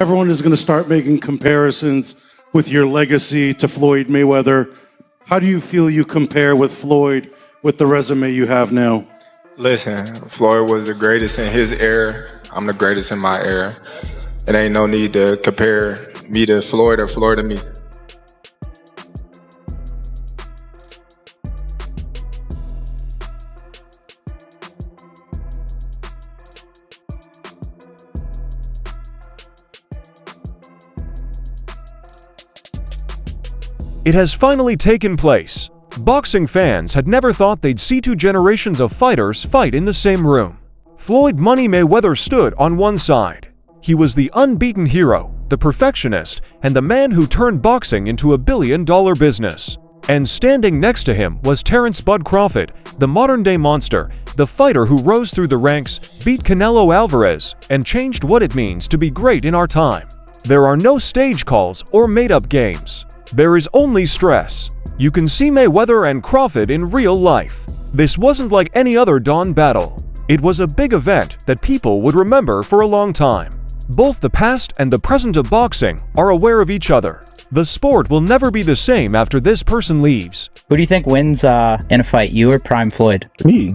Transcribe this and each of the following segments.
Everyone is going to start making comparisons with your legacy to Floyd Mayweather. How do you feel you compare with Floyd with the resume you have now? Listen, Floyd was the greatest in his era. I'm the greatest in my era. It ain't no need to compare me to Floyd or Floyd to me. It has finally taken place. Boxing fans had never thought they'd see two generations of fighters fight in the same room. Floyd "Money" Mayweather stood on one side. He was the unbeaten hero, the perfectionist, and the man who turned boxing into a billion-dollar business. And standing next to him was Terence "Bud" Crawford, the modern-day monster, the fighter who rose through the ranks, beat Canelo Alvarez, and changed what it means to be great in our time. There are no stage calls or made-up games. There is only stress. You can see Mayweather and Crawford in real life. This wasn't like any other dawn battle. It was a big event that people would remember for a long time. Both the past and the present of boxing are aware of each other. The sport will never be the same after this person leaves. Who do you think wins in a fight, you or Prime Floyd? Me.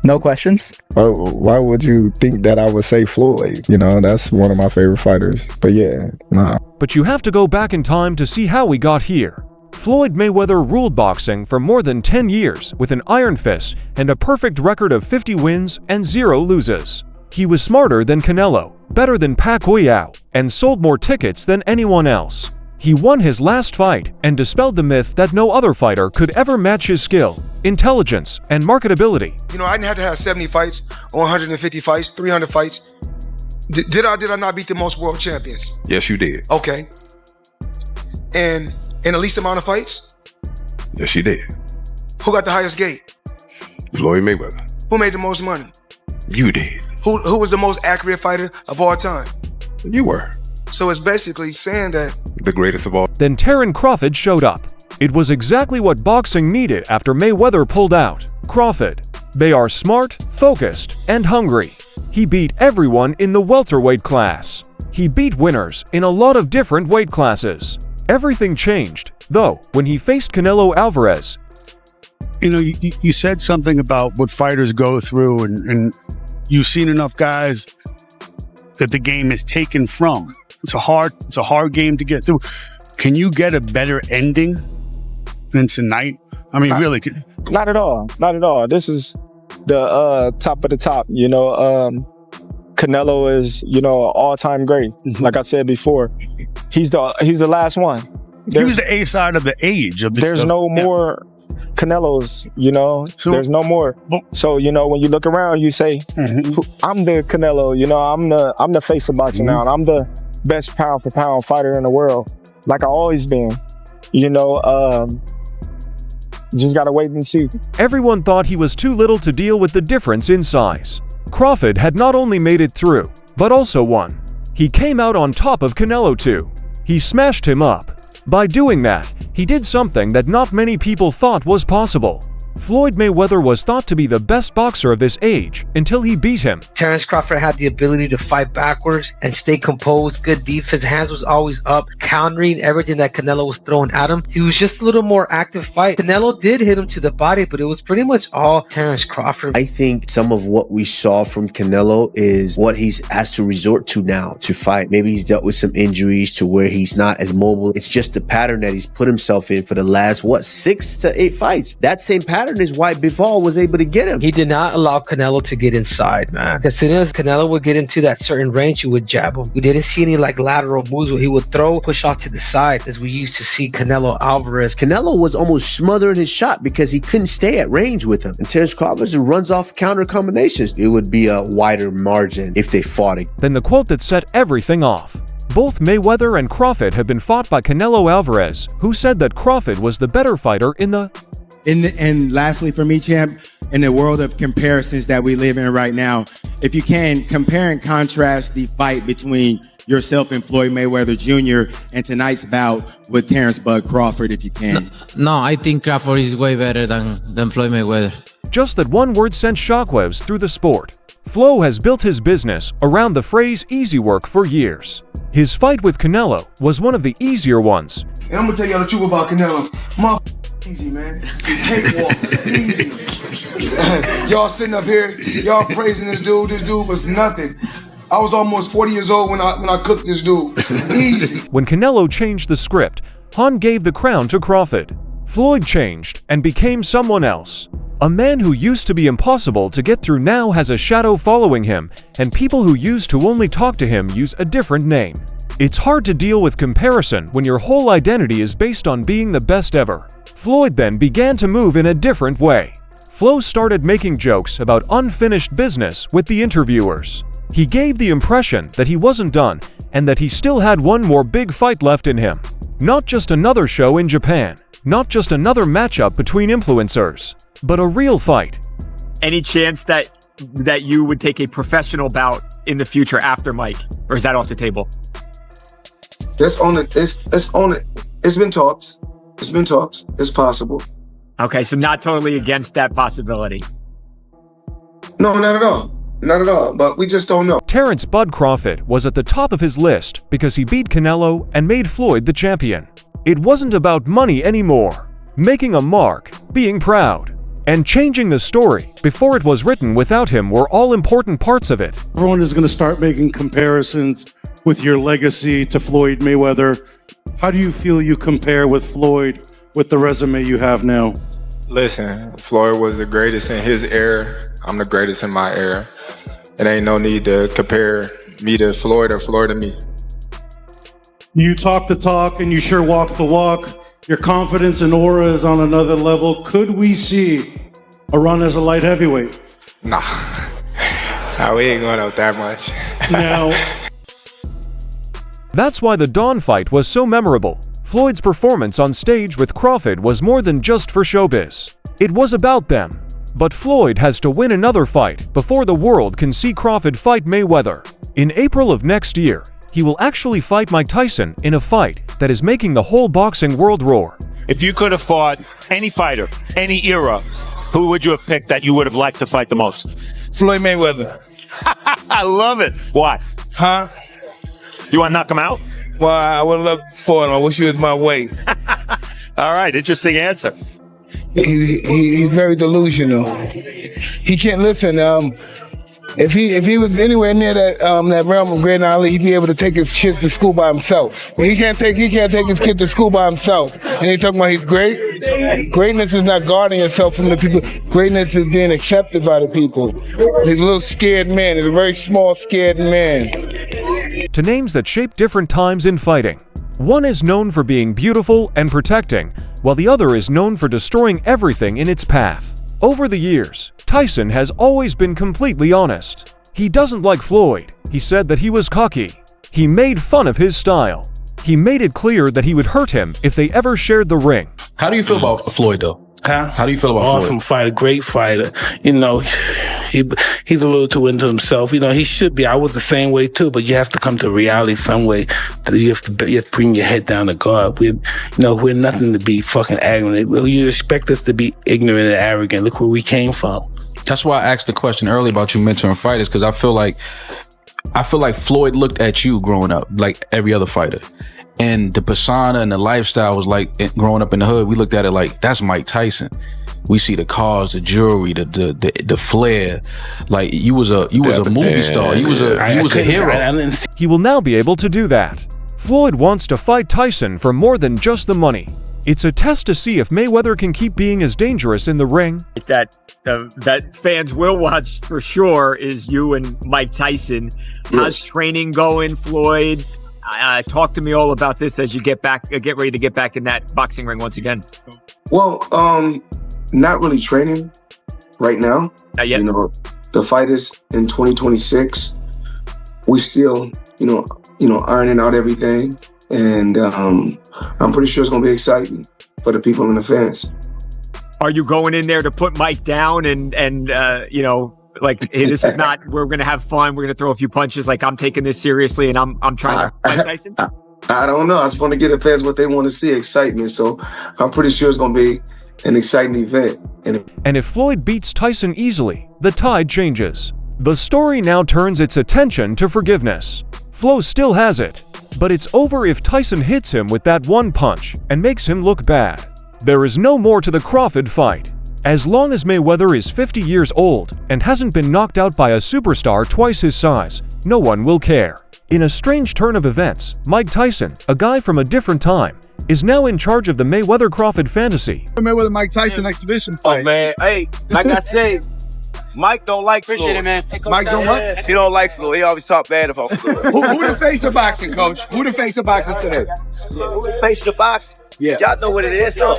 No questions? Why would you think that I would say Floyd? You know, that's one of my favorite fighters. But yeah, nah. But you have to go back in time to see how we got here. Floyd Mayweather ruled boxing for more than 10 years with an iron fist and a perfect record of 50 wins and 0 loses. He was smarter than Canelo, better than Pacquiao, and sold more tickets than anyone else. He won his last fight and dispelled the myth that no other fighter could ever match his skill, intelligence, and marketability. You know, I didn't have to have 70 fights, or 150 fights, 300 fights. Did I not beat the most world champions? Yes, you did. Okay. And in the least amount of fights? Yes, you did. Who got the highest gate? Floyd Mayweather. Who made the most money? You did. Who was the most accurate fighter of all time? You were. So it's basically saying that the greatest of all. Then Terence Crawford showed up. It was exactly what boxing needed after Mayweather pulled out. Crawford. They are smart, focused, and hungry. He beat everyone in the welterweight class. He beat winners in a lot of different weight classes. Everything changed, though, when he faced Canelo Alvarez. You know, you said something about what fighters go through, and you've seen enough guys that the game is taken from. It's a hard game to get through. Can you get a better ending than tonight? I mean, really? Not at all. Not at all. This is the top of the top. You know, Canelo is, you know, an all-time great. Like I said before, he's the last one. He was the A side of the age. There's no more Canelos, you know. So, there's no more. So, you know, when you look around, you say, I'm the Canelo. You know, I'm the face of boxing now, and I'm the best pound for pound fighter in the world, like I always been. You know, just gotta wait and see. Everyone thought he was too little to deal with the difference in size. Crawford had not only made it through, but also won. He came out on top of Canelo too. He smashed him up. By doing that, he did something that not many people thought was possible. Floyd Mayweather was thought to be the best boxer of this age until he beat him. Terence Crawford had the ability to fight backwards and stay composed, good defense, hands was always up, countering everything that Canelo was throwing at him. He was just a little more active fight. Canelo did hit him to the body, but it was pretty much all Terence Crawford. I think some of what we saw from Canelo is what he's has to resort to now to fight. Maybe he's dealt with some injuries to where he's not as mobile. It's just the pattern that he's put himself in for the last, 6 to 8 fights. That same pattern is why Bivol was able to get him. He did not allow Canelo to get inside, man. As soon as Canelo would get into that certain range, you would jab him. We didn't see any like lateral moves where he would throw, push off to the side, as we used to see Canelo Alvarez. Canelo was almost smothering his shot because he couldn't stay at range with him. And Terence Crawford runs off counter combinations. It would be a wider margin if they fought it. Then the quote that set everything off. Both Mayweather and Crawford have been fought by Canelo Alvarez, who said that Crawford was the better fighter in the... And lastly for me, champ, in the world of comparisons that we live in right now, if you can, compare and contrast the fight between yourself and Floyd Mayweather Jr. and tonight's bout with Terence "Bud" Crawford, if you can. No, I think Crawford is way better than Floyd Mayweather. Just that one word sent shockwaves through the sport. Flo has built his business around the phrase easy work for years. His fight with Canelo was one of the easier ones. And I'm gonna tell y'all the truth about Canelo. Easy, man. Cakewalk, easy. Y'all sitting up here, y'all praising this dude. This dude was nothing. I was almost 40 years old when I cooked this dude. Easy. When Canelo changed the script, Han gave the crown to Crawford. Floyd changed and became someone else. A man who used to be impossible to get through now has a shadow following him, and people who used to only talk to him use a different name. It's hard to deal with comparison when your whole identity is based on being the best ever. Floyd then began to move in a different way. Flo started making jokes about unfinished business with the interviewers. He gave the impression that he wasn't done and that he still had one more big fight left in him. Not just another show in Japan, not just another matchup between influencers, but a real fight. Any chance that you would take a professional bout in the future after Mike, or is that off the table? Let's own it. Let's own it. It's been talks. It's been talks. It's possible. Okay, so not totally against that possibility. No, not at all. Not at all, but we just don't know. Terence "Bud" Crawford was at the top of his list because he beat Canelo and made Floyd the champion. It wasn't about money anymore. Making a mark, being proud, and changing the story before it was written without him were all important parts of it. Everyone is going to start making comparisons with your legacy to Floyd Mayweather. How do you feel you compare with Floyd with the resume you have now? Listen, Floyd was the greatest in his era. I'm the greatest in my era. It ain't no need to compare me to Floyd or Floyd to me. You talk the talk and you sure walk the walk. Your confidence and aura is on another level. Could we see a run as a light heavyweight? Nah, we ain't going out that much. Now, that's why the Dawn fight was so memorable. Floyd's performance on stage with Crawford was more than just for showbiz. It was about them. But Floyd has to win another fight before the world can see Crawford fight Mayweather. In April of next year, he will actually fight Mike Tyson in a fight that is making the whole boxing world roar. If you could have fought any fighter, any era, who would you have picked that you would have liked to fight the most? Floyd Mayweather. I love it. Why? Huh? You want to knock him out? Well, I would love to fight him. I wish he was my weight. All right, interesting answer. He's very delusional. He can't listen. If he was anywhere near that realm of great Ali, he'd be able to take his kids to school by himself. He can't take his kid to school by himself. And he's talking about he's great. Greatness is not guarding yourself from the people. Greatness is being accepted by the people. He's a little scared man. He's a very small, scared man. To names that shape different times in fighting. One is known for being beautiful and protecting, while the other is known for destroying everything in its path. Over the years, Tyson has always been completely honest. He doesn't like Floyd. He said that he was cocky. He made fun of his style. He made it clear that he would hurt him if they ever shared the ring. How do you feel about Floyd, though? Huh? How do you feel about Awesome Floyd? fighter, great fighter. You know, he's a little too into himself. You know, he should be. I was the same way too, but you have to come to reality some way. You have to bring your head down to God. We're nothing to be fucking arrogant. You expect us to be ignorant and arrogant. Look where we came from. That's why I asked the question earlier about you mentoring fighters, because I feel like Floyd looked at you growing up like every other fighter. And the persona and the lifestyle was like, growing up in the hood, we looked at it like, that's Mike Tyson. We see the cars, the jewelry, the flair. Like you was a movie star. You was a hero. He will now be able to do that. Floyd wants to fight Tyson for more than just the money. It's a test to see if Mayweather can keep being as dangerous in the ring. That fans will watch for sure is you and Mike Tyson. How's training going, Floyd? Talk to me all about this as you get ready to get back in that boxing ring once again. Well, not really training right now. Not yet. You know, the fight is in 2026. We still, ironing out everything, and I'm pretty sure it's gonna be exciting for the people and the fans. Are you going in there to put Mike down and like, hey, this is not, we're going to have fun, we're going to throw a few punches, like I'm taking this seriously and I'm trying to fight Tyson? I don't know. I just want to give the fans what they want to see, excitement. So I'm pretty sure it's going to be an exciting event. And if Floyd beats Tyson easily, the tide changes. The story now turns its attention to forgiveness. Flo still has it, but it's over if Tyson hits him with that one punch and makes him look bad. There is no more to the Crawford fight. As long as Mayweather is 50 years old and hasn't been knocked out by a superstar twice his size, no one will care. In a strange turn of events, Mike Tyson, a guy from a different time, is now in charge of the Mayweather-Crawford fantasy. Mayweather Mike Tyson exhibition fight. Oh man, hey, like I said, Mike don't like Floyd. Appreciate it, man. Mike don't what? He don't like Floyd. He always talk bad about Floyd. Who the face of boxing, coach? Who the face of boxing today? Who the face of the boxing? Yeah. Y'all know what it is, though.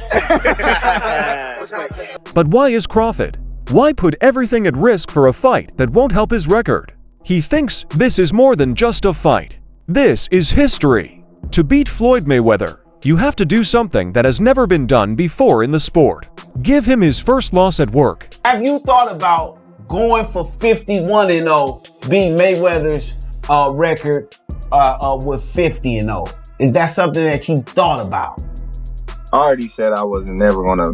But why is Crawford? Why put everything at risk for a fight that won't help his record? He thinks this is more than just a fight. This is history. To beat Floyd Mayweather, you have to do something that has never been done before in the sport. Give him his first loss at work. Have you thought about going for 51-0, beat Mayweather's record with 50-0? Is that something that you thought about? I already said I was never gonna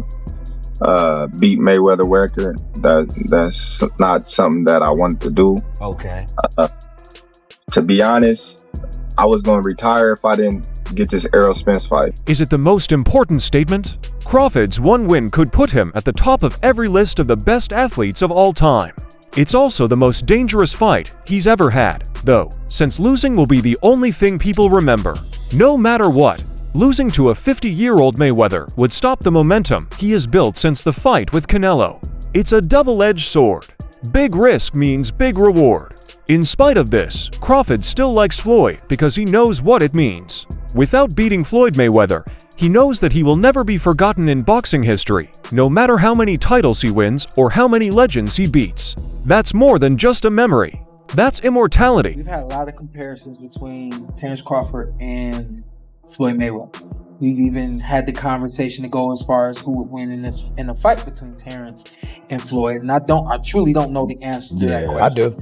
beat Mayweather record. That's not something that I wanted to do. Okay. To be honest, I was gonna retire if I didn't get this Errol Spence fight. Is it the most important statement? Crawford's one win could put him at the top of every list of the best athletes of all time. It's also the most dangerous fight he's ever had, though, since losing will be the only thing people remember. No matter what, losing to a 50-year-old Mayweather would stop the momentum he has built since the fight with Canelo. It's a double-edged sword. Big risk means big reward. In spite of this, Crawford still likes Floyd because he knows what it means. Without beating Floyd Mayweather, he knows that he will never be forgotten in boxing history, no matter how many titles he wins or how many legends he beats. That's more than just a memory. That's immortality. We've had a lot of comparisons between Terence Crawford and Floyd Mayweather. We've even had the conversation to go as far as who would win in a fight between Terence and Floyd. And I truly don't know the answer to that question. I do.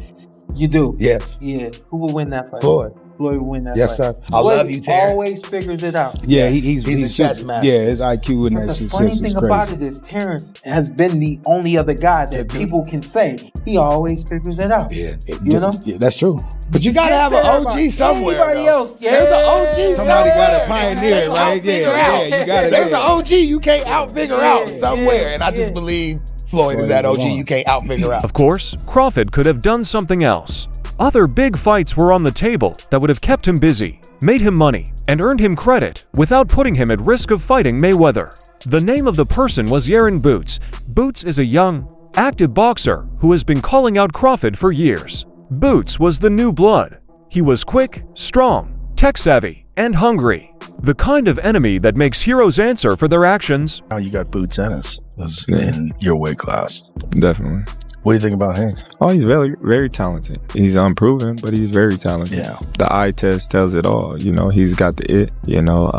You do? Yes. Yeah. Who would win that fight? Floyd. Floyd would win that Yes, fight. sir. I love you, Terrence. Always figures it out. Yeah, he's a chess master. Yeah, his IQ in But that the shit funny is thing crazy. about it is Terence has been the only other guy that people can say he always figures it out. Yeah, You know? Yeah, that's true. But you gotta have an OG somewhere. Anybody though. else? Yeah. There's an OG somewhere. Somebody gotta pioneer, pioneer, right? Yeah, you gotta. There's an OG you can't out-figure out somewhere, and I just believe Floyd is that OG you can't out-figure out. Of course, Crawford could have done something else. Other big fights were on the table that would have kept him busy, made him money, and earned him credit without putting him at risk of fighting Mayweather. The name of the person was Yaron Boots. Boots is a young, active boxer who has been calling out Crawford for years. Boots was the new blood. He was quick, strong, tech-savvy, and hungry. The kind of enemy that makes heroes answer for their actions. Now you got Boots Ennis in your weight class. Definitely. What do you think about him? Oh, he's very, very talented. He's unproven, but he's very talented. Yeah. The eye test tells it all. You know, he's got the it, you know,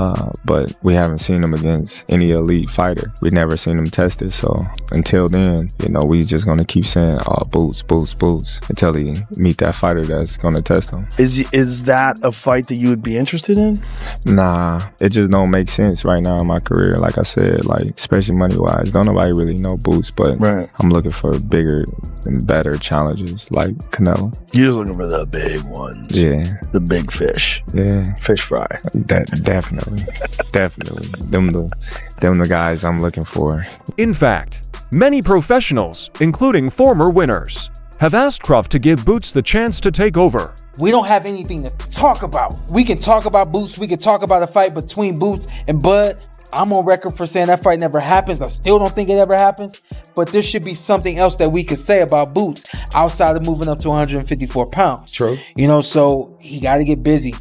but we haven't seen him against any elite fighter. We've never seen him tested. So until then, you know, we just going to keep saying, oh, Boots, Boots, Boots, until he meet that fighter that's going to test him. Is that a fight that you would be interested in? Nah, it just don't make sense right now in my career. Like I said, like, especially money-wise, don't nobody really know Boots, but I'm looking for bigger and better challenges like Canelo. You're just looking for the big ones. Yeah. The big fish. Yeah. Fish fry. That definitely. Definitely. Them the guys I'm looking for. In fact, many professionals, including former winners, have asked Crawford to give Boots the chance to take over. We don't have anything to talk about. We can talk about Boots. We can talk about a fight between Boots and Bud. I'm on record for saying that fight never happens. I still don't think it ever happens. But there should be something else that we could say about Boots outside of moving up to 154 pounds. True. You know, so he got to get busy.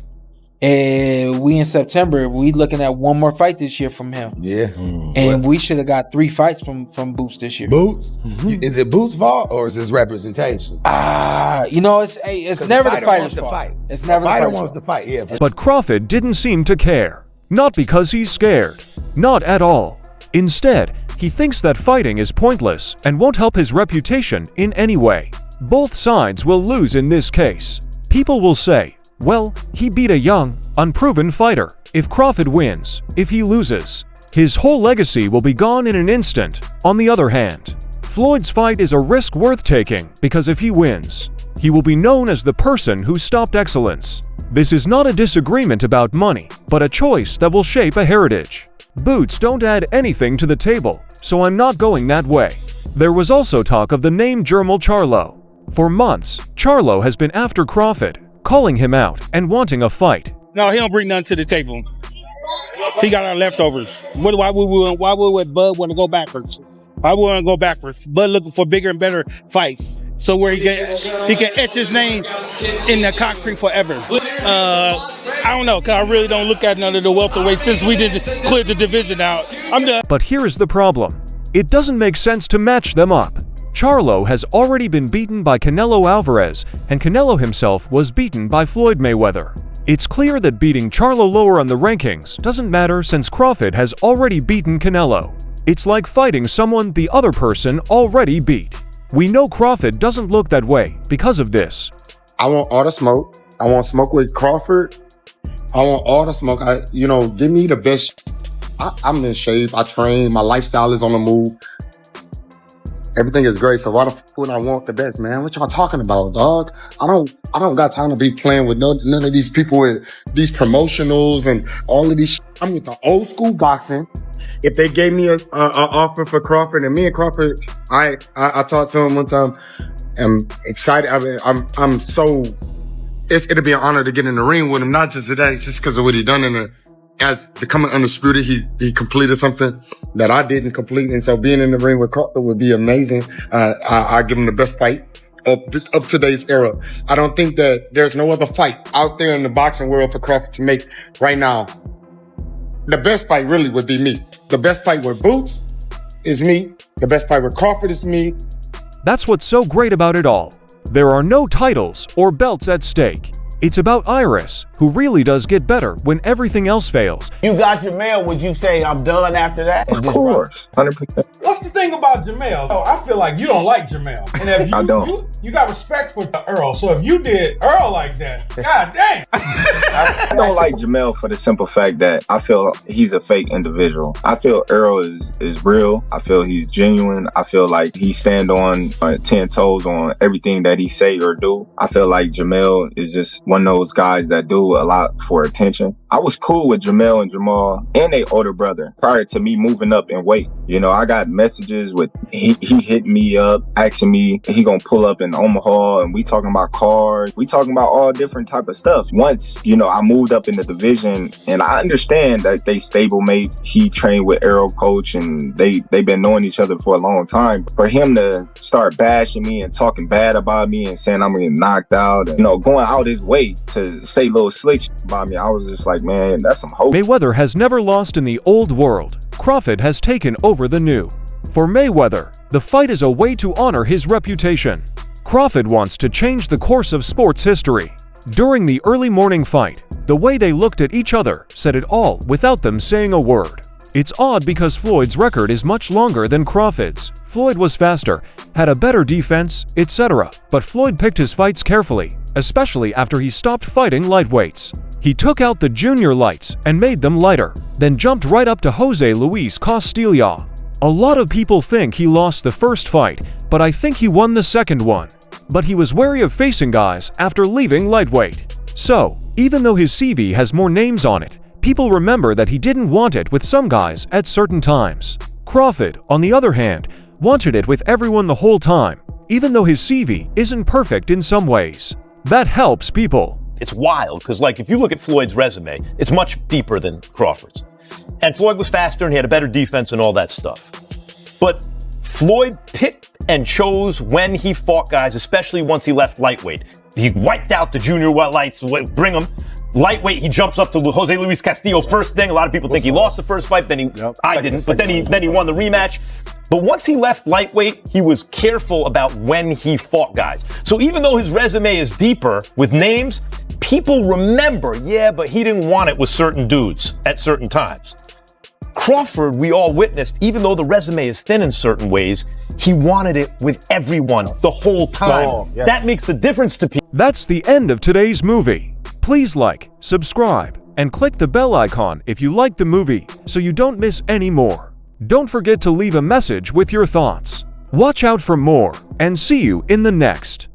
And we in September, we looking at one more fight this year from him. Yeah. And we should have got 3 fights from Boots this year. Boots? Is it Boots' fault or is his representation? You know, it's never the fighter's fault. It's never the fighter fighter's wants to fight. Yeah. But Crawford didn't seem to care. Not because he's scared. Not at all. Instead, he thinks that fighting is pointless and won't help his reputation in any way. Both sides will lose in this case. People will say, well, he beat a young, unproven fighter. If Crawford wins, if he loses, his whole legacy will be gone in an instant. On the other hand, Floyd's fight is a risk worth taking because if he wins, He will be known as the person who stopped excellence. This is not a disagreement about money, but a choice that will shape a heritage. Boots don't add anything to the table, so I'm not going that way. There was also talk of the name Jermall Charlo. For months, Charlo has been after Crawford, calling him out and wanting a fight. No, he don't bring nothing to the table. He got our leftovers. Why would Bud want to go backwards? Why would want to go backwards? Bud looking for bigger and better fights. So where he can etch his name in the concrete forever. I don't know, because I really don't look at none of the welterweights since we did clear the division out. I'm done. But here is the problem. It doesn't make sense to match them up. Charlo has already been beaten by Canelo Alvarez, and Canelo himself was beaten by Floyd Mayweather. It's clear that beating Charlo lower on the rankings doesn't matter since Crawford has already beaten Canelo. It's like fighting someone the other person already beat. We know Crawford doesn't look that way because of this. I want all the smoke. I want smoke with Crawford. I want all the smoke. Give me the best. I'm in shape. I train. My lifestyle is on the move. Everything is great. So why the fuck would I want the best, man? What y'all talking about, dog? I don't got time to be playing with none of these people with these promotionals and all of these shit. I'm with the old school boxing. If they gave me an offer for Crawford, and me and Crawford, I talked to him one time. I'm excited. I'm so. It'll be an honor to get in the ring with him, not just today, just because of what he done as becoming undisputed. He completed something that I didn't complete, and so being in the ring with Crawford would be amazing. I give him the best fight of today's era. I don't think that there's no other fight out there in the boxing world for Crawford to make right now. The best fight really would be me. The best fight with Boots is me. The best fight with Crawford is me. That's what's so great about it all. There are no titles or belts at stake. It's about Iris, who really does get better when everything else fails. You got your mail, would you say I'm done after that? Of course, 100%. What's the thing about Jamel? Oh, I feel like you don't like Jamel. And if I don't. You got respect for the Earl. So if you did Earl like that, god damn. I don't like Jamel for the simple fact that I feel he's a fake individual. I feel Earl is real. I feel he's genuine. I feel like he stand on 10 toes on everything that he say or do. I feel like Jamel is just one of those guys that do a lot for attention. I was cool with Jamel and Jamal and their older brother prior to me moving up in weight. I got messages with he hit me up asking me he gonna pull up in Omaha, and we talking about cars, we talking about all different type of stuff. Once I moved up in the division, and I understand that they stablemates. He trained with Arrow Coach, and they've been knowing each other for a long time. For him to start bashing me and talking bad about me and saying I'm gonna get knocked out, and going out his way to say little slick shit about me, I was just like, man, that's some hope. Mayweather has never lost in the old world. Crawford has taken over the new. For Mayweather, the fight is a way to honor his reputation. Crawford wants to change the course of sports history. During the early morning fight, the way they looked at each other said it all without them saying a word. It's odd because Floyd's record is much longer than Crawford's. Floyd was faster, had a better defense, etc. But Floyd picked his fights carefully, especially after he stopped fighting lightweights. He took out the junior lights and made them lighter, then jumped right up to Jose Luis Castilla. A lot of people think he lost the first fight, but I think he won the second one. But he was wary of facing guys after leaving lightweight. So, even though his CV has more names on it, people remember that he didn't want it with some guys at certain times. Crawford, on the other hand, wanted it with everyone the whole time, even though his CV isn't perfect in some ways. That helps people. It's wild, because if you look at Floyd's resume, it's much deeper than Crawford's. And Floyd was faster and he had a better defense and all that stuff. But Floyd picked and chose when he fought guys, especially once he left lightweight. He wiped out the junior lights, bring them. Lightweight, he jumps up to Jose Luis Castillo first thing. A lot of people think he lost the first fight, I didn't, but then he won the rematch. But once he left lightweight, he was careful about when he fought guys. So even though his resume is deeper with names, people remember, but he didn't want it with certain dudes at certain times. Crawford, we all witnessed, even though the resume is thin in certain ways, he wanted it with everyone the whole time. Yes. That makes a difference to people. That's the end of today's movie. Please like, subscribe, and click the bell icon if you like the movie so you don't miss any more. Don't forget to leave a message with your thoughts. Watch out for more, and see you in the next.